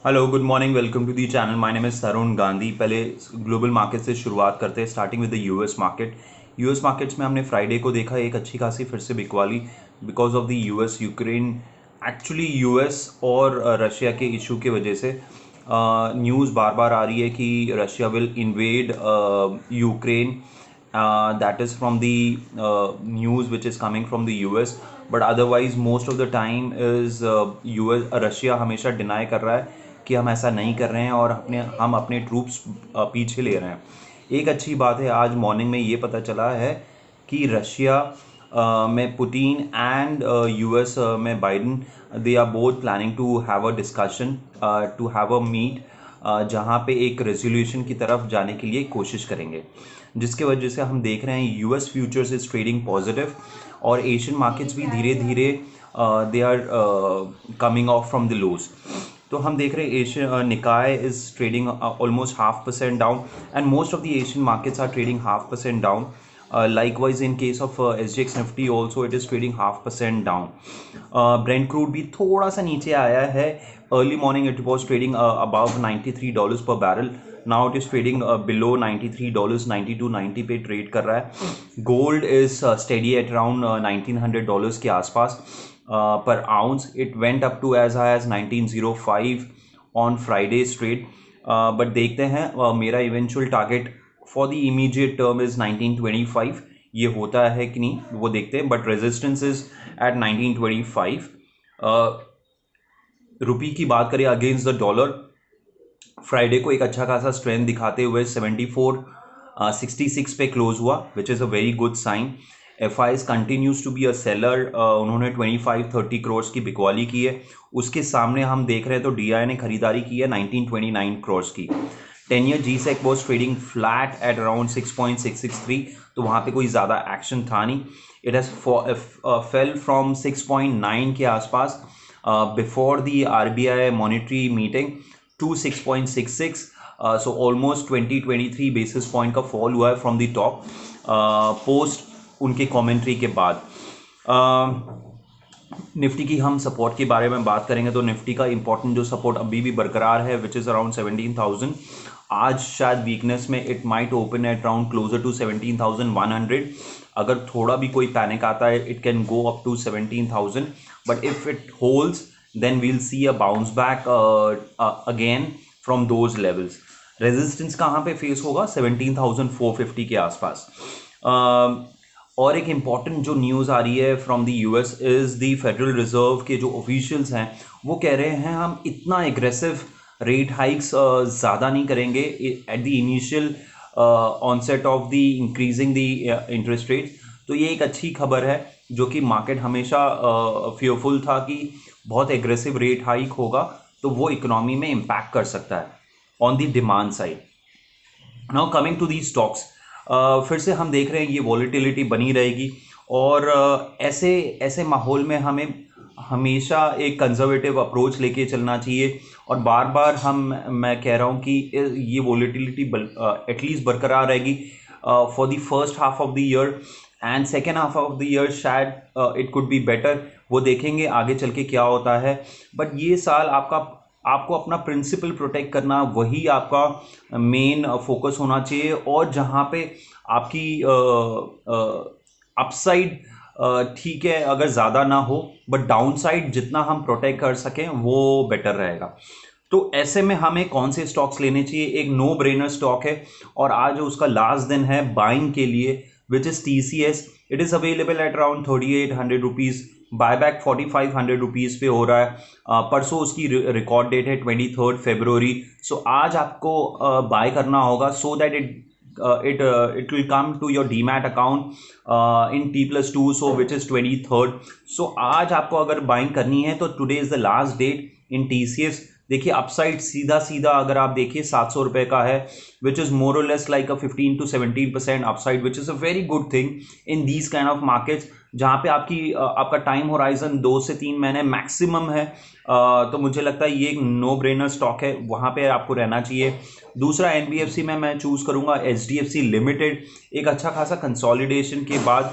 Hello good morning welcome to the channel. My name is Tarun Gandhi. पहले global market से शुरुआत करते हैं, starting with the US market. US markets में हमने फ्राइडे को देखा एक अच्छी खासी फिर से बिकवाली because of the US Ukraine. Actually US और रशिया के इशू की वजह से न्यूज़ बार बार आ रही है कि Russia will invade Ukraine. that is from the news which is coming from the US, but otherwise most of the time is US Russia हमेशा deny कर रहा है कि हम ऐसा नहीं कर रहे हैं और हम अपने ट्रूप्स पीछे ले रहे हैं। एक अच्छी बात है, आज मॉर्निंग में ये पता चला है कि रशिया में पुतिन एंड यूएस में Biden, they are both planning to have a discussion, to have a meet, जहाँ पे एक रेजोल्यूशन की तरफ जाने के लिए कोशिश करेंगे, जिसके वजह से हम देख रहे हैं US futures is trading positive और एशियन मार्केट्स भी धीरे धीरे they are coming off from the lows. तो हम देख रहे हैं Asian Nikkei is trading almost 0.5% down and most of the Asian markets are trading 0.5% down. Likewise, in case of SGX Nifty also it is trading 0.5% down. Brent crude भी थोड़ा सा नीचे आया है. Early morning it was trading above $93 per barrel. Now it is trading below $93, 92.90 पे trade कर रहा है. Gold is steady at around $1900 के आसपास per ounce. It went up to as high as 1905 on Friday's trade. But देखते हैं, मेरा eventual target for the immediate term is 1925. ये होता है कि नहीं वो देखते हैं, बट रेजिस्टेंस इज एट 1925. रुपी की बात करें अगेंस्ट द डॉलर, फ्राइडे को एक अच्छा खासा स्ट्रेंथ दिखाते हुए 74.66 पे क्लोज हुआ, which is a very good sign. F IIs continues to be a seller. उन्होंने 25-30 करोड़ की बिकवाली की है. उसके सामने हम देख रहे हैं तो डी आई ने खरीदारी की है 1929 करोड़ की. 10-year GSEC was trading flat at around 6.663, तो वहाँ पे कोई ज़्यादा एक्शन था नहीं. इट हैज़ फेल फ्रॉम 6.9 के आसपास before the RBI monetary meeting to 6.66. So almost 20-23 basis point का फॉल हुआ है फ्रॉम द टॉप पोस्ट उनके कमेंट्री के बाद. निफ्टी की हम सपोर्ट के बारे में बात करेंगे तो निफ्टी का इंपॉर्टेंट जो सपोर्ट अभी भी बरकरार है, विच इज़ अराउंड 17,000. आज शायद वीकनेस में it might open at around closer to 17,100. अगर थोड़ा भी कोई पैनिक आता है it can go up to 17,000, but if it holds then we'll see a bounce back again from those levels. Resistance कहाँ पे फेस होगा? 17,450 के आसपास. और एक इम्पॉर्टेंट जो न्यूज़ आ रही है from the US is the federal reserve के जो ऑफिशियल्स हैं वो कह रहे हैं हम इतना एग्रेसिव रेट हाइक्स ज़्यादा नहीं करेंगे at the initial onset of the increasing the interest rate. तो ये एक अच्छी खबर है, जो कि मार्केट हमेशा फियरफुल था कि बहुत एग्रेसिव रेट हाइक होगा तो वो इकोनॉमी में इम्पैक्ट कर सकता है on the demand side. Now coming to the stocks, फिर से हम देख रहे हैं ये वॉलीटिलिटी बनी रहेगी और ऐसे ऐसे माहौल में हमें हमेशा एक कंजर्वेटिव अप्रोच लेके चलना चाहिए. और बार बार मैं कह रहा हूँ कि ये वॉलीटिलिटी एटलीस्ट बरकरार रहेगी for the first half of the year and second half of the year शायद इट कुड बी बेटर. वो देखेंगे आगे चल के क्या होता है. बट ये साल आपको अपना प्रिंसिपल प्रोटेक्ट करना वही आपका मेन फोकस होना चाहिए. और जहाँ पे आपकी अपसाइड ठीक है अगर ज़्यादा ना हो, बट डाउन साइड जितना हम प्रोटेक्ट कर सकें वो बेटर रहेगा. तो ऐसे में हमें कौन से स्टॉक्स लेने चाहिए? एक नो ब्रेनर स्टॉक है और आज उसका लास्ट दिन है बाइंग के लिए, which is TCS. It is available at around 3,800 rupees. Buyback 4,500 rupees पे हो रहा है. परसों उसकी रिकॉर्ड डेट है 23 फरवरी. सो आज आपको बाय करना होगा so that it will come to your demat account in T+2, so which is 23rd. So आज आपको अगर बाइंग करनी है तो today is the last date in TCS. देखिए अपसाइड सीधा सीधा अगर आप देखिए 700 रुपये का है, विच इज़ मोर और less like a 15-17% upside, which is a very good thing in these kind of markets जहाँ पे आपका टाइम होराइजन 2 से 3 महीने मैक्सिमम है. तो मुझे लगता है ये एक नो ब्रेनर स्टॉक है, वहाँ पे आपको रहना चाहिए. दूसरा NBFC में मैं चूज़ करूँगा HDFC लिमिटेड. एक अच्छा खासा कंसोलिडेशन के बाद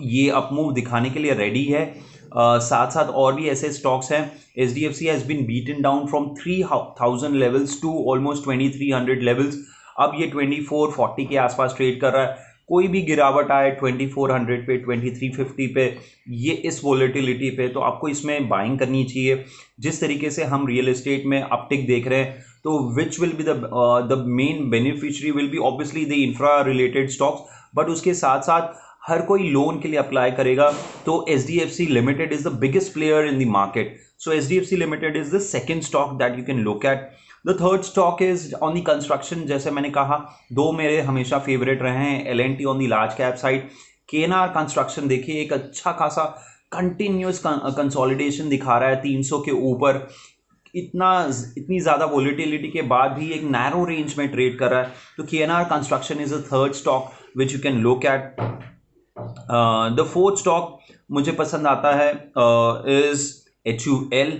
ये अपमूव दिखाने के लिए रेडी है. साथ साथ और भी ऐसे स्टॉक्स हैं। HDFC has been beaten down from 3000 levels to almost 2300 levels. अब ये 2440 के आसपास ट्रेड कर रहा है। कोई भी गिरावट आए 2400 पे, 2350 पे, ये इस वोलेटिलिटी पे, तो आपको इसमें बाइंग करनी चाहिए। जिस तरीके से हम रियल एस्टेट में अपटिक देख रहे हैं, तो which will be the main beneficiary will B obviously the infra related stocks, but उसके साथ साथ हर कोई लोन के लिए अप्लाई करेगा। तो HDFC Limited is the biggest player in the market. So HDFC Limited is the second stock that you can look at. The third stock is on the construction. जैसे मैंने कहा, दो मेरे हमेशा फेवरेट रहे हैं, L&T on the large cap side, KNR construction. देखिए एक अच्छा खासा कंटिन्यूस कंसोलिडेशन दिखा रहा है 300 के ऊपर, इतनी ज़्यादा वोलेटिलिटी के बाद भी एक नैरो रेंज में ट्रेड कर रहा है। तो KNR construction is a third stock which you can look eight. The fourth stock मुझे पसंद आता है इज HUL।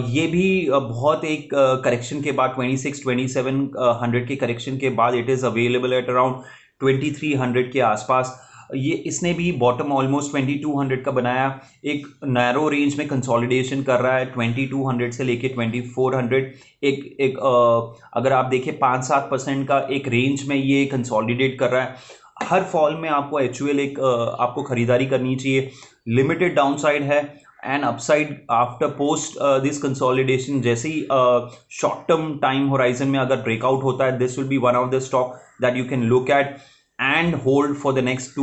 ये भी बहुत एक करेक्शन के बाद 2700 के करेक्शन के बाद it is available at around 2300 के आसपास। ये इसने भी बॉटम ऑलमोस्ट 2200 का बनाया, एक नैरो रेंज में कंसोलिडेशन कर रहा है 2200 से लेके 2400। एक अगर आप देखें 5-7% का एक रेंज में ये कंसोलिडेट कर रहा है। हर फॉल में आपको HUL आपको खरीदारी करनी चाहिए। लिमिटेड डाउनसाइड है and upside after post this consolidation. जैसे ही शॉर्ट टर्म टाइम होराइजन में अगर ब्रेकआउट होता है, this will be one of the stock that you can look eight and hold for the next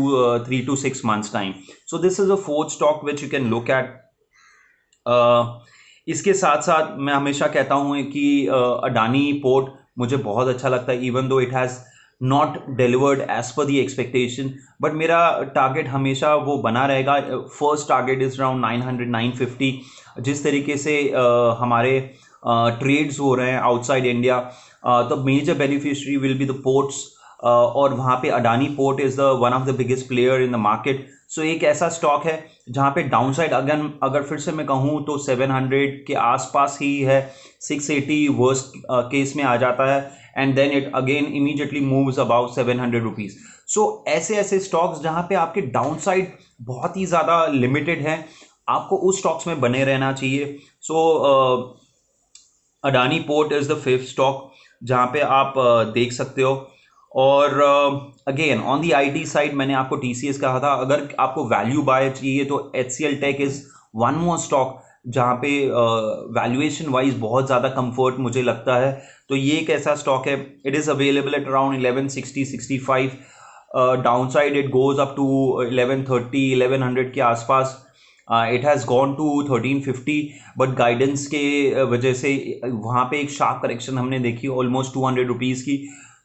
3 to 6 months time. So this is a fourth stock which you can look at. इसके साथ साथ मैं हमेशा कहता हूँ कि Adani port मुझे बहुत अच्छा लगता है, even though it has not delivered as per the expectation, but मेरा टारगेट हमेशा वो बना रहेगा। First target is around 900-950। जिस तरीके से हमारे ट्रेड्स हो रहे हैं आउटसाइड इंडिया, तो major beneficiary will be the ports, और वहाँ पे Adani port is the one of the biggest player in the market. So एक ऐसा स्टॉक है जहाँ पे डाउनसाइड अगर फिर से मैं कहूँ तो 700 के आसपास ही है, 680 वर्स्ट केस में आ जाता है, and then it again immediately moves about 700 rupees. So ऐसे स्टॉक्स जहाँ पे आपके डाउनसाइड बहुत ही ज़्यादा लिमिटेड है, आपको उस स्टॉक्स में बने रहना चाहिए। So Adani port is the fifth stock जहाँ पे आप देख सकते हो। और again on the IT side मैंने आपको TCS कहा था, अगर आपको वैल्यू बाय चाहिए तो HCL tech is one more stock जहाँ पे वैल्यूएशन वाइज बहुत ज़्यादा कंफर्ट मुझे लगता है। तो ये एक ऐसा स्टॉक है, it is available at around 1160-65। Downside it goes up to 1130-1100 के आसपास। It has gone to 1350, but guidance के वजह से वहाँ पे एक शार्प करेक्शन हमने देखी ऑलमोस्ट 200 रुपीज़ की।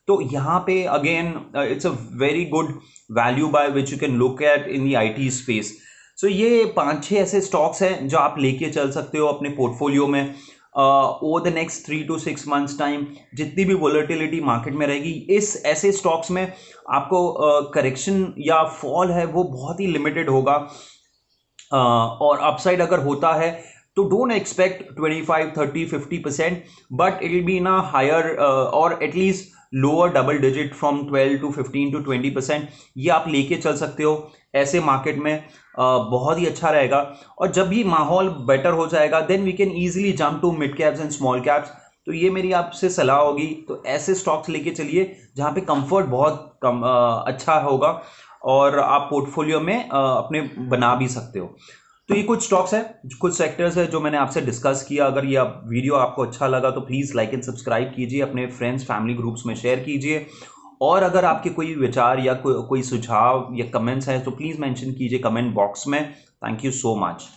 तो यहाँ पे again it's a very good value buy which you can look at in the IT space. So ये 5-6 ऐसे स्टॉक्स हैं जो आप लेके चल सकते हो अपने पोर्टफोलियो में over the next 3 to 6 months time. जितनी भी वोलेटिलिटी मार्केट में रहेगी, इस ऐसे स्टॉक्स में आपको करेक्शन या फॉल है वो बहुत ही लिमिटेड होगा, और अपसाइड अगर होता है तो don't expect 25, 30, 50%, but it will be in a higher और at least lower double digit from 12 to 15 to 20%। ये आप लेके चल सकते हो ऐसे मार्केट में, बहुत ही अच्छा रहेगा। और जब भी माहौल बेटर हो जाएगा then we can easily jump to mid caps and small caps. तो ये मेरी आपसे सलाह होगी, तो ऐसे स्टॉक्स लेके चलिए जहाँ पे कंफर्ट बहुत अच्छा होगा और आप पोर्टफोलियो में अपने बना भी सकते हो। तो ये कुछ स्टॉक्स है, कुछ सेक्टर्स है जो मैंने आपसे डिस्कस किया। अगर ये वीडियो आपको अच्छा लगा तो प्लीज़ लाइक एंड सब्सक्राइब कीजिए, अपने फ्रेंड्स फैमिली ग्रुप्स में शेयर कीजिए, और अगर आपके कोई विचार या कोई सुझाव या कमेंट्स हैं तो प्लीज़ मेंशन कीजिए कमेंट बॉक्स में। Thank you so much.